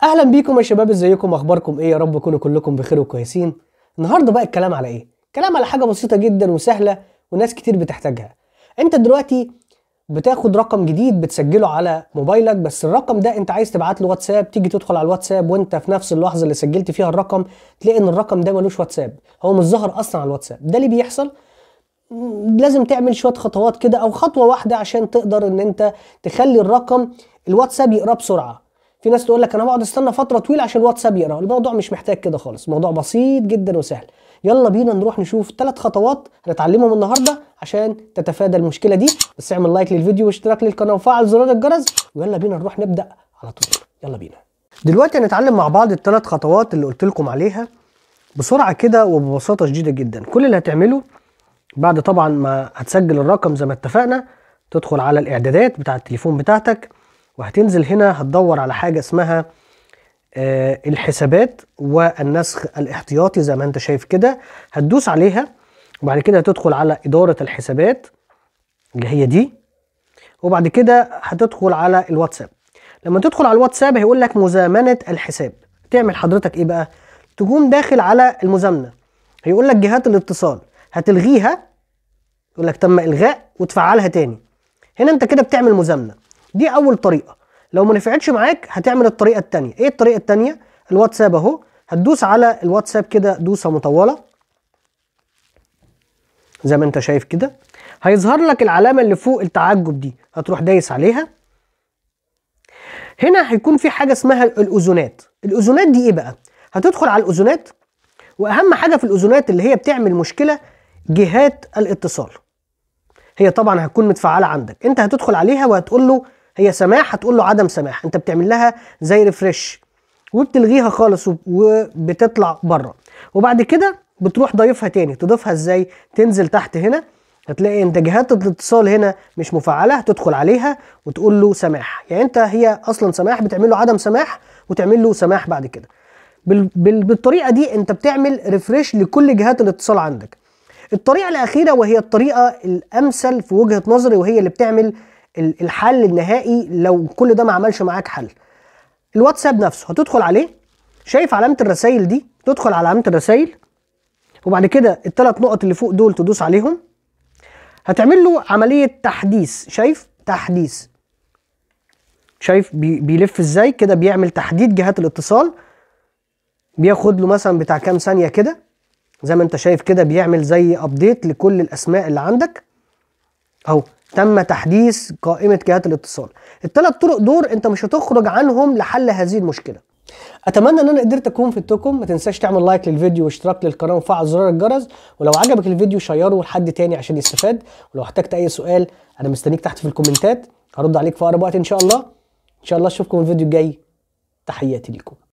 اهلا بيكم يا شباب، ازيكم؟ اخباركم ايه؟ يا رب تكونوا كلكم بخير وكويسين. النهارده بقى الكلام على ايه؟ كلام على حاجه بسيطه جدا وسهله وناس كتير بتحتاجها. انت دلوقتي بتاخد رقم جديد بتسجله على موبايلك، بس الرقم ده انت عايز تبعت له واتساب. تيجي تدخل على الواتساب وانت في نفس اللحظه اللي سجلت فيها الرقم تلاقي ان الرقم ده ملوش واتساب، هو مش ظاهر اصلا على الواتساب. ده اللي بيحصل. لازم تعمل شويه خطوات كده او خطوه واحده عشان تقدر ان انت تخلي الرقم الواتساب يقراه بسرعه. في ناس تقول لك انا بقعد استنى فتره طويله عشان الواتساب يقرا. الموضوع مش محتاج كده خالص، الموضوع بسيط جدا وسهل. يلا بينا نروح نشوف 3 خطوات هنتعلمهم النهارده عشان تتفادى المشكله دي. بس اعمل لايك للفيديو واشتراك للقناه وفعل زرار الجرس، ويلا بينا نروح نبدا على طول. يلا بينا دلوقتي هنتعلم مع بعض ال3 خطوات اللي قلت لكم عليها بسرعه كده وببساطه شديده جدا. كل اللي هتعمله بعد طبعا ما هتسجل الرقم زي ما اتفقنا، تدخل على الاعدادات بتاع التليفون بتاعتك، وهتنزل هنا هتدور على حاجة اسمها الحسابات والنسخ الاحتياطي زي ما انت شايف كده. هتدوس عليها وبعد كده هتدخل على إدارة الحسابات اللي هي دي، وبعد كده هتدخل على الواتساب. لما تدخل على الواتساب هيقول لك مزامنة الحساب. تعمل حضرتك ايه بقى؟ تقوم داخل على المزامنة، هيقول لك جهات الاتصال هتلغيها، يقول لك تم إلغاء وتفعلها تاني. هنا انت كده بتعمل مزامنة. دي أول طريقة. لو ما نفعتش معاك هتعمل الطريقة التانية. ايه الطريقة التانية؟ الواتساب اهو، هتدوس على الواتساب كده دوسة مطولة زي ما انت شايف كده، هيظهر لك العلامة اللي فوق التعجب دي، هتروح دايس عليها. هنا هيكون في حاجة اسمها الأذونات. الأذونات دي ايه بقى؟ هتدخل على الأذونات، وأهم حاجة في الأذونات اللي هي بتعمل مشكلة جهات الاتصال. هي طبعا هتكون متفعلة عندك، انت هتدخل عليها وهتقول له هي سماح، هتقول له عدم سماح. انت بتعمل لها زي ريفرش وبتلغيها خالص وبتطلع بره، وبعد كده بتروح ضايفها تاني. تضيفها ازاي؟ تنزل تحت هنا هتلاقي انت جهات الاتصال هنا مش مفعله، هتدخل عليها وتقول له سماح. يعني انت هي اصلا سماح، بتعمل له عدم سماح وتعمل له سماح بعد كده. بالطريقه دي انت بتعمل ريفرش لكل جهات الاتصال عندك. الطريقه الاخيره وهي الطريقه الامثل في وجهه نظري، وهي اللي بتعمل الحل النهائي لو كل ده ما عملش معاك حل. الواتساب نفسه هتدخل عليه، شايف علامة الرسائل دي؟ تدخل على علامة الرسائل وبعد كده ال3 نقط اللي فوق دول تدوس عليهم، هتعمل له عملية تحديث. شايف؟ تحديث. شايف بيلف ازاي كده؟ بيعمل تحديد جهات الاتصال، بياخد له مثلا بتاع كام ثانية كده زي ما انت شايف كده، بيعمل زي ابديت لكل الاسماء اللي عندك اهو. تم تحديث قائمة جهات الاتصال. ال3 طرق دول انت مش هتخرج عنهم لحل هذه المشكلة. اتمنى ان انا قدرت اكون فدتكم. ما تنساش تعمل لايك للفيديو واشتراك للقناة وفعل زرار الجرس، ولو عجبك الفيديو شيره لحد تاني عشان يستفاد. ولو احتجت اي سؤال انا مستنيك تحت في الكومنتات، هرد عليك في اقرب وقت ان شاء الله. ان شاء الله اشوفكم الفيديو الجاي. تحياتي ليكم.